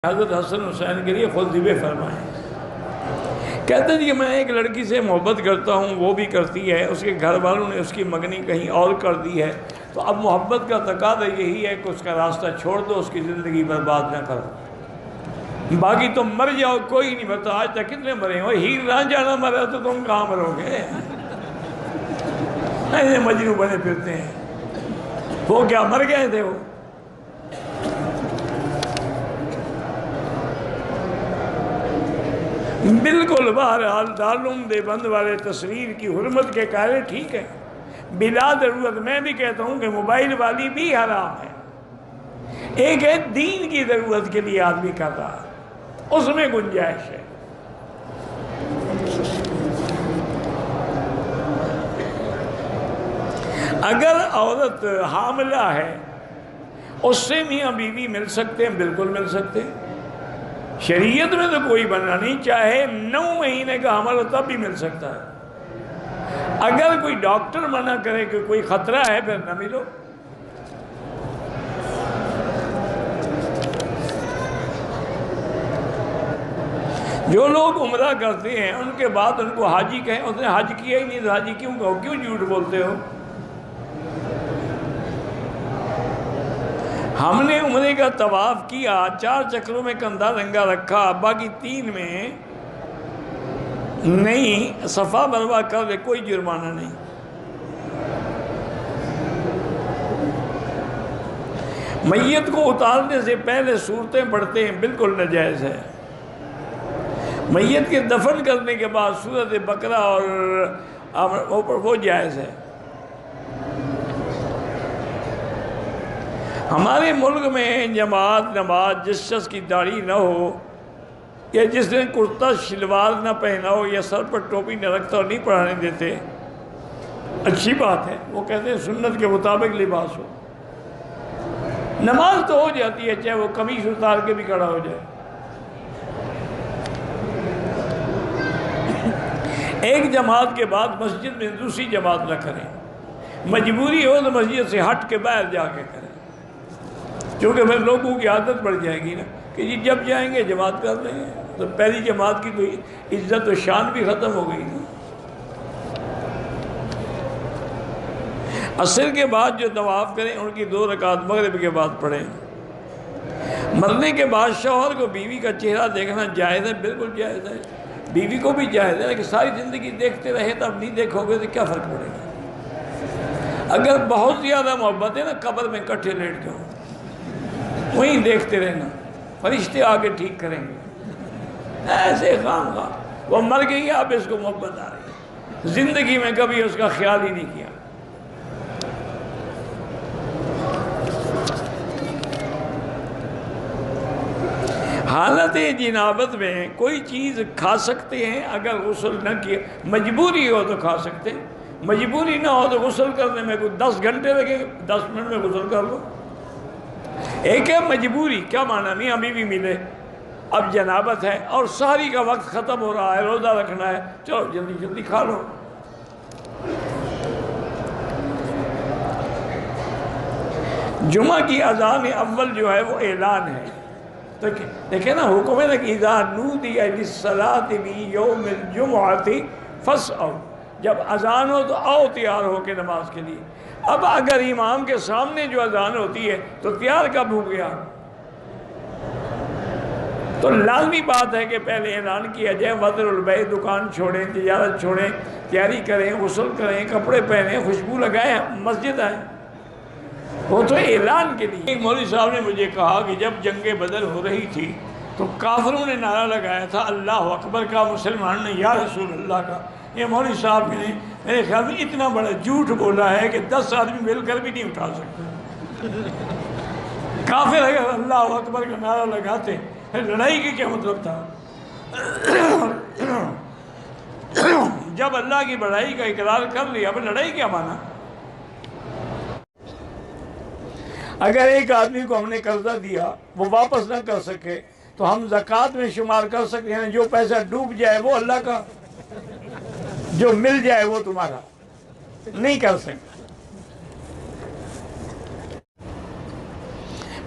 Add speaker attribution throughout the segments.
Speaker 1: حضرت حسن حسین کے لیے خود ذبح فرمائیں۔ کہتے ہیں کہ میں ایک لڑکی سے محبت کرتا ہوں، وہ بھی کرتی ہے، اس کے گھر والوں نے اس کی منگنی کہیں اور کر دی ہے، تو اب محبت کا تقاضا یہی ہے کہ اس کا راستہ چھوڑ دو، اس کی زندگی برباد نہ کرو، باقی تم مر جاؤ، کوئی نہیں مرتا۔ آج تک کتنے مرے ہیں؟ ہیر رانجھا نہ مرا تو تم کہاں مرو گے؟ ایسے مجنوں بنے پھرتے ہیں۔ وہ کیا مر گئے تھے؟ وہ بالکل بہرحال دارالعلوم دیوبند والے تصویر کی حرمت کے قائل ٹھیک ہے، بلا ضرورت۔ میں بھی کہتا ہوں کہ موبائل والی بھی حرام ہے۔ ایک ہے دین کی ضرورت کے لیے آدمی کر رہا ہے، اس میں گنجائش ہے۔ اگر عورت حاملہ ہے، اس سے میاں بیوی مل سکتے ہیں، بالکل مل سکتے ہیں، شریعت میں تو کوئی بننا نہیں، چاہے 9 مہینے کا حمل ہو تب بھی مل سکتا ہے۔ اگر کوئی ڈاکٹر منع کرے کہ کوئی خطرہ ہے، پھر نہ ملو۔ جو لوگ عمرہ کرتے ہیں ان کے بعد ان کو حاجی کہیں، اس نے حج کیا ہی نہیں تو حاجی کیوں کہو؟ کیوں جھوٹ بولتے ہو؟ ہم نے عمرے کا طواف کیا، 4 چکروں میں کندھا رنگا رکھا، باقی 3 میں نہیں، صفا مروا کر دے، کوئی جرمانہ نہیں۔ میت کو اتارنے سے پہلے صورتیں پڑھتے ہیں، بالکل ناجائز ہے۔ میت کے دفن کرنے کے بعد سورۃ بقرہ اور وہ جائز ہے۔ ہمارے ملک میں جماعت نماز جس شخص کی داڑھی نہ ہو، یا جس نے کرتا شلوار نہ پہنا ہو، یا سر پر ٹوپی نہ رکھتا اور نہیں پڑھانے دیتے، اچھی بات ہے، وہ کہتے ہیں سنت کے مطابق لباس ہو۔ نماز تو ہو جاتی ہے چاہے وہ قمیص اتار کے بھی کھڑا ہو جائے۔ ایک جماعت کے بعد مسجد میں دوسری جماعت نہ کریں، مجبوری ہو تو مسجد سے ہٹ کے باہر جا کے کریں، کیونکہ پھر لوگوں کی عادت بڑھ جائے گی نا کہ جی جب جائیں گے جماعت کر لیں گے، تو پہلی جماعت کی تو عزت و شان بھی ختم ہو گئی نا۔ عصر کے بعد جو طواف کریں ان کی 2 رکعت مغرب کے بعد پڑھیں۔ مرنے کے بعد شوہر کو بیوی کا چہرہ دیکھنا جائز ہے، بالکل جائز ہے۔ بیوی کو بھی جائز ہے کہ ساری زندگی دیکھتے رہے تو اب نہیں دیکھو گے تو کیا فرق پڑے گا؟ اگر بہت زیادہ محبت ہے نا، قبر میں کٹھے لیٹ کے ہوں، وہیں دیکھتے رہنا، فرشتے آگے ٹھیک کریں گے۔ ایسے خام خواہ وہ مر گئی، اب اس کو محبت آ رہی ہے، زندگی میں کبھی اس کا خیال ہی نہیں کیا۔ حالت جنابت میں کوئی چیز کھا سکتے ہیں اگر غسل نہ کیا، مجبوری ہو تو کھا سکتے ہیں، مجبوری نہ ہو تو غسل کرنے میں کوئی 10 گھنٹے لگے، 10 منٹ میں غسل کر لو۔ ایک ہے مجبوری، کیا معنی؟ میاں بیوی ملے، اب جنابت ہے اور سحری کا وقت ختم ہو رہا ہے، روزہ رکھنا ہے، چلو جلدی جلدی کھا لو۔ جمعہ کی اذان اول جو ہے وہ اعلان ہے، تو دیکھیں نا، حکم ہے نا کہ اذا نودی للصلاۃ من یوم الجمعۃ فاسعوا، جب اذان ہو تو آؤ تیار ہو کے نماز کے لیے۔ اب اگر امام کے سامنے جو اذان ہوتی ہے تو تیار کب ہو گیا؟ تو لازمی بات ہے کہ پہلے اعلان کیا جائے، وذر البیع، دکان چھوڑیں، تجارت چھوڑیں، تیاری کریں، غسل کریں، کپڑے پہنیں، خوشبو لگائیں، مسجد آئیں، وہ تو اعلان کے لیے۔ ایک مولوی صاحب نے مجھے کہا کہ جب جنگ بدر ہو رہی تھی تو کافروں نے نعرہ لگایا تھا اللہ اکبر کا، مسلمان نے یا رسول اللہ کا۔ یہ مولوی صاحب نے میرے خیال میں اتنا بڑا جھوٹ بولا ہے کہ 10 آدمی مل کر بھی نہیں اٹھا سکتے۔ کافر اگر اللہ اکبر کا نعرہ لگاتے، لڑائی کی کیا مطلب تھا؟ جب اللہ کی بڑائی کا اقرار کر لیا، اب لڑائی کیا مانا؟ اگر ایک آدمی کو ہم نے قرضہ دیا وہ واپس نہ کر سکے تو ہم زکوٰۃ میں شمار کر سکتے ہیں، جو پیسہ ڈوب جائے وہ اللہ کا، جو مل جائے وہ تمہارا، نہیں کر سکتے۔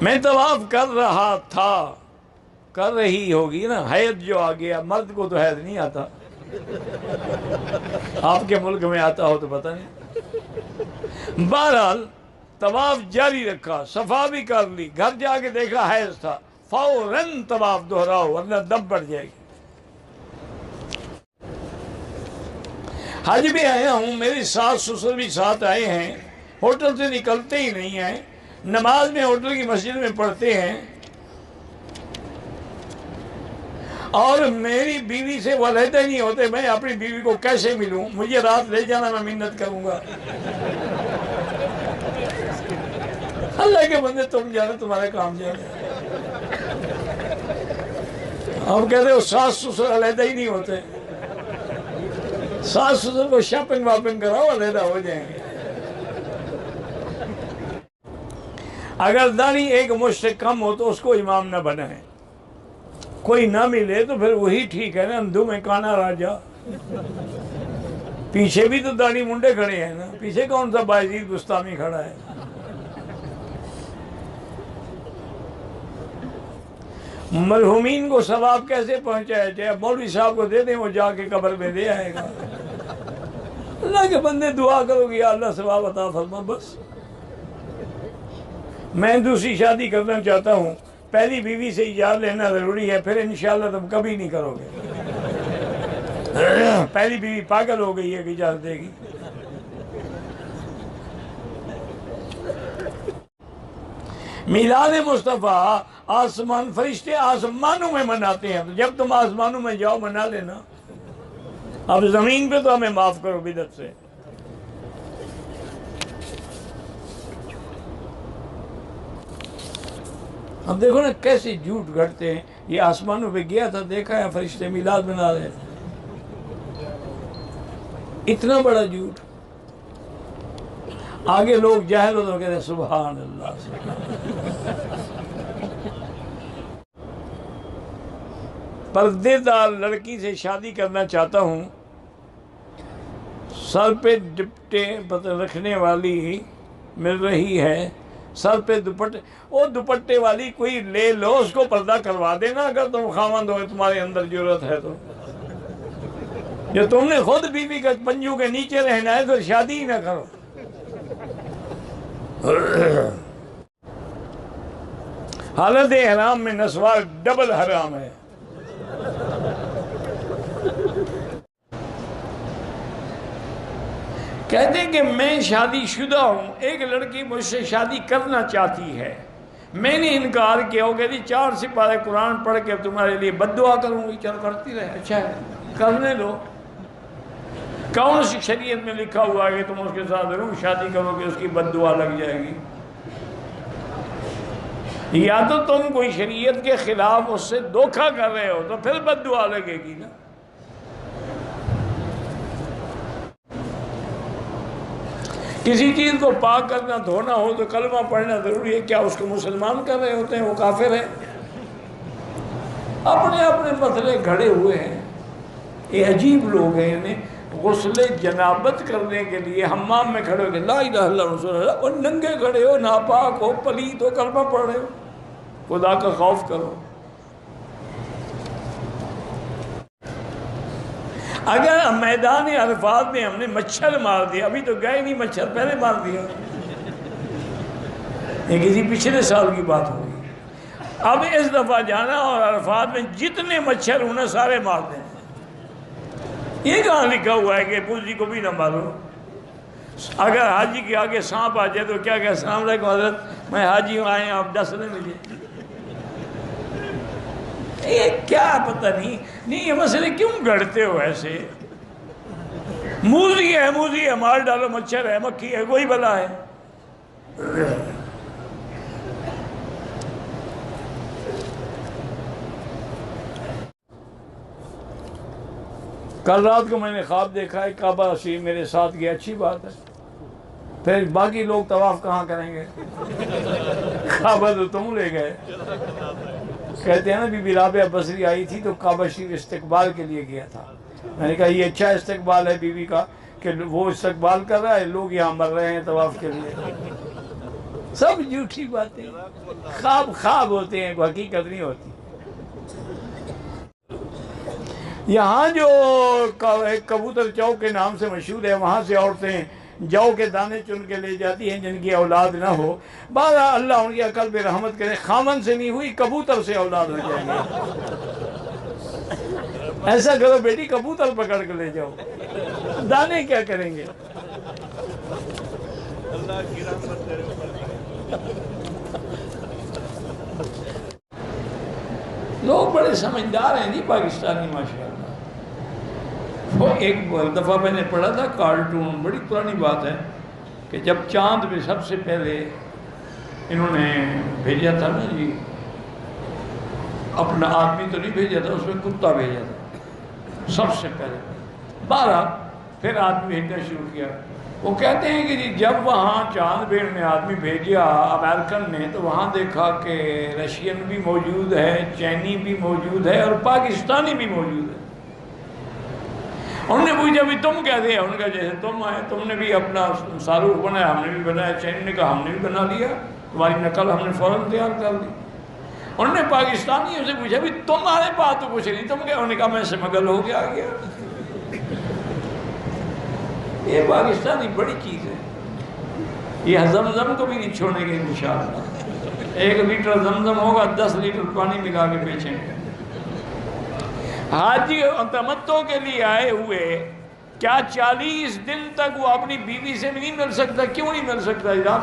Speaker 1: میں طواف کر رہا تھا، کر رہی ہوگی نا، حید جو آ گیا، مرد کو تو حید نہیں آتا، آپ کے ملک میں آتا ہو تو پتہ نہیں۔ بہرحال طواف جاری رکھا، صفا بھی کر لی، گھر جا کے دیکھا حیض تھا، فوراً طواف دہراؤ ورنہ دم بڑھ جائے گی۔ حج بھی آیا ہوں، میری ساس سسر بھی ساتھ آئے ہیں، ہوٹل سے نکلتے ہی نہیں ہیں، نماز میں ہوٹل کی مسجد میں پڑھتے ہیں، اور میری بیوی سے وہ علیحدہ نہیں ہوتے۔ میں اپنی بیوی کو کیسے ملوں؟ مجھے رات لے جانا، میں منت کروں گا۔ اللہ کے بندے تم جانے، تمہارے کام جانے۔ آپ کہتے ہو ساس سسر علیحدہ ہی نہیں ہوتے، ساس سسر کو شاپنگ واپنگ کراؤ، علیحدہ ہو جائیں گے۔ اگر داڑھی ایک مجھ سے کم ہو تو اس کو امام نہ بنائیں، کوئی نہ ملے تو پھر وہی ٹھیک ہے نا، اندھو میں کانا راجا۔ پیچھے بھی تو داڑھی منڈے کھڑے ہیں نا، پیچھے کون سا بایزید بستامی کھڑا ہے؟ مرحومین کو ثواب کیسے پہنچایا جائے؟ مولوی صاحب کو دے دیں، وہ جا کے قبر میں دے آئے گا۔ اللہ کے بندے دعا کرو گے، یا اللہ ثواب عطا فرما۔ بس میں دوسری شادی کرنا چاہتا ہوں، پہلی بیوی سے اجازت لینا ضروری ہے، پھر انشاءاللہ تم کبھی نہیں کرو گے۔ پہلی بیوی پاگل ہو گئی ہے کہ اجازت دے گی؟ میلاد مصطفیٰ آسمان، فرشتے آسمانوں میں مناتے ہیں، تو جب تم آسمانوں میں جاؤ منا لینا۔ اب زمین پہ تو ہمیں معاف کرو بدعت سے۔ اب دیکھو نا کیسے جھوٹ گھڑتے ہیں، یہ آسمانوں پہ گیا تھا، دیکھا ہے فرشتے میلاد بنا رہے ہیں، اتنا بڑا جھوٹ۔ آگے لوگ جاہل ہو تو کہتے ہیں سبحان اللہ، پردے دار لڑکی سے شادی کرنا چاہتا ہوں، سر پہ دوپٹے رکھنے والی مل رہی ہے، سر پہ دوپٹے، وہ دوپٹے والی کوئی لے لو، اس کو پردہ کروا دینا اگر تم خاوند ہو، تمہارے اندر ضرورت ہے تو۔ جو تم نے خود بیوی کے پنجوں کے نیچے رہنا ہے تو شادی ہی نہ کرو۔ حالت احرام میں نسوار ڈبل حرام ہے۔ کہتے ہیں کہ میں شادی شدہ ہوں، ایک لڑکی مجھ سے شادی کرنا چاہتی ہے، میں نے انکار کیا، وہ کہتی 4 سپارے قرآن پڑھ کے تمہارے لیے بد دعا کروں گی۔ چل کرتی رہے، اچھا ہے کرنے دو۔ کون سی شریعت میں لکھا ہوا ہے کہ تم اس کے ساتھ ضرور شادی کرو کہ اس کی بد دعا لگ جائے گی؟ یا تو تم کوئی شریعت کے خلاف اس سے دھوکہ کر رہے ہو تو پھر بد دعا لگے گی نا۔ کسی چیز کو پاک کرنا، دھونا ہو تو کلمہ پڑھنا ضروری ہے، کیا اس کو مسلمان کر رہے ہوتے ہیں؟ وہ کافر ہیں۔ اپنے اپنے مسئلے گھڑے ہوئے ہیں، یہ عجیب لوگ ہیں، انہیں غسل جنابت کرنے کے لیے حمام میں کھڑے ہو کے لا الہ الا رسول اللہ، اور ننگے کھڑے ہو، ناپاک ہو، پلیت ہو، کلمہ پڑھ رہے ہو۔ خدا کا خوف کرو۔ اگر میدان عرفات میں ہم نے مچھر مار دیا، ابھی تو گئے نہیں، مچھر پہلے مار دیا، یہ کسی پچھلے سال کی بات ہوگی، اب اس دفعہ جانا اور عرفات میں جتنے مچھر ہونا سارے مار دیں۔ یہ کہاں لکھا ہوا ہے کہ پوزی کو بھی نہ مارو؟ اگر حاجی کے آگے سانپ آ جائے تو کیا کہ السلام علیکم حضرت، میں حاجی ہوں، آئے آپ ڈس لیں مجھے۔ یہ کیا پتہ نہیں یہ مسئلے کیوں گھڑتے ہو ایسے؟ موزی ہے، مار ڈالو، مچھر ہے، مکھی ہے، کوئی بلا ہے۔ کل رات کو میں نے خواب دیکھا ہے کعبہ شریف میرے ساتھ گیا، اچھی بات ہے، پھر باقی لوگ طواف کہاں کریں گے؟ کعبہ تو تم لے گئے۔ کہتے ہیں نا بی بی رابعہ بصری آئی تھی تو کعبہ شریف استقبال کے لیے گیا تھا، میں نے کہا یہ اچھا استقبال ہے بیوی کا کہ وہ استقبال کر رہا ہے، لوگ یہاں مر رہے ہیں طواف کے لیے۔ سب جھوٹی باتیں، خواب ہوتے ہیں، حقیقت نہیں ہوتی۔ یہاں جو ایک کبوتر چوک کے نام سے مشہور ہے، وہاں سے عورتیں جو کے دانے چن کے لے جاتی ہیں جن کی اولاد نہ ہو، بارہ اللہ ان کی عقل پہ رحمت کرے، خامن سے نہیں ہوئی کبوتر سے اولاد ہو جائیں گے۔ ایسا کرو بیٹی، کبوتر پکڑ کے لے جاؤ، دانے کیا کریں گے؟ لوگ بڑے سمجھدار ہیں جی پاکستانی ماشاءاللہ۔ وہ ایک دفعہ میں نے پڑھا تھا کارٹون، بڑی پرانی بات ہے، کہ جب چاند پہ سب سے پہلے انہوں نے بھیجا تھا نا جی، اپنا آدمی تو نہیں بھیجا تھا، اس میں کتا بھیجا تھا سب سے پہلے، 12 پھر آدمی بھیجنا شروع کیا۔ وہ کہتے ہیں کہ جی جب وہاں چاند پہ انہوں نے آدمی بھیجا امریکن نے، تو وہاں دیکھا کہ رشین بھی موجود ہے، چینی بھی موجود ہے، اور پاکستانی بھی موجود ہے۔ انہوں نے پوچھا بھی تم کیا دے؟ انہوں نے کہا جیسے تم آئے، تم نے بھی اپنا ساروخ بنایا، ہم نے بھی بنایا۔ چینی نے کہا ہم نے بھی بنا لیا، تمہاری نقل ہم نے فوراً تیار کر دی۔ انہوں نے پاکستانیوں سے پوچھا بھی تمہارے پاس تو کچھ نہیں، تم کیا؟ انہوں نے کہا میں اسمگل ہو کے آ گیا۔ یہ پاکستانی بڑی چیز ہے، یہ زمزم کو بھی نہیں چھوڑیں گے انشاءاللہ۔ 1 لیٹر زمزم ہوگا، 10 لیٹر پانی ملا کے بیچیں گے۔ حاجی تمتع کے لیے آئے ہوئے، کیا 40 دن تک وہ اپنی بیوی سے بھی نہیں مل سکتا؟ کیوں نہیں مل سکتا؟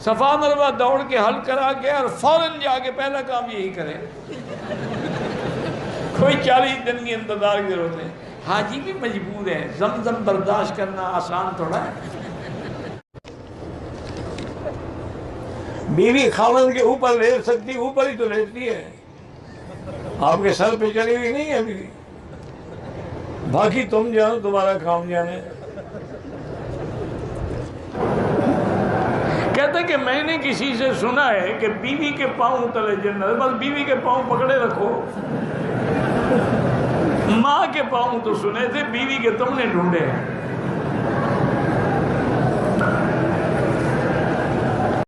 Speaker 1: صفا مروا دوڑ کے حل کرا کے اور فوراً جا کے پہلا کام یہی کرے۔ کوئی 40 دن کی انتظار کی ضرورت ہے؟ حاجی بھی مجبور ہے، زمزم برداشت کرنا آسان تھوڑا ہے۔ بیوی خاوند کے اوپر لیٹ سکتی، اوپر ہی تو لیٹتی ہے، آپ کے سر پہ چلی ہوئی نہیں ہے بیوی۔ باقی تم جانو، تمہارا کام جانے۔ کہتے کہ میں نے کسی سے سنا ہے کہ بیوی کے پاؤں تلے جنت، بس بیوی کے پاؤں پکڑے رکھو۔ ماں کے پاؤں تو سنے تھے، بیوی کے تم نے ڈھونڈے ہیں۔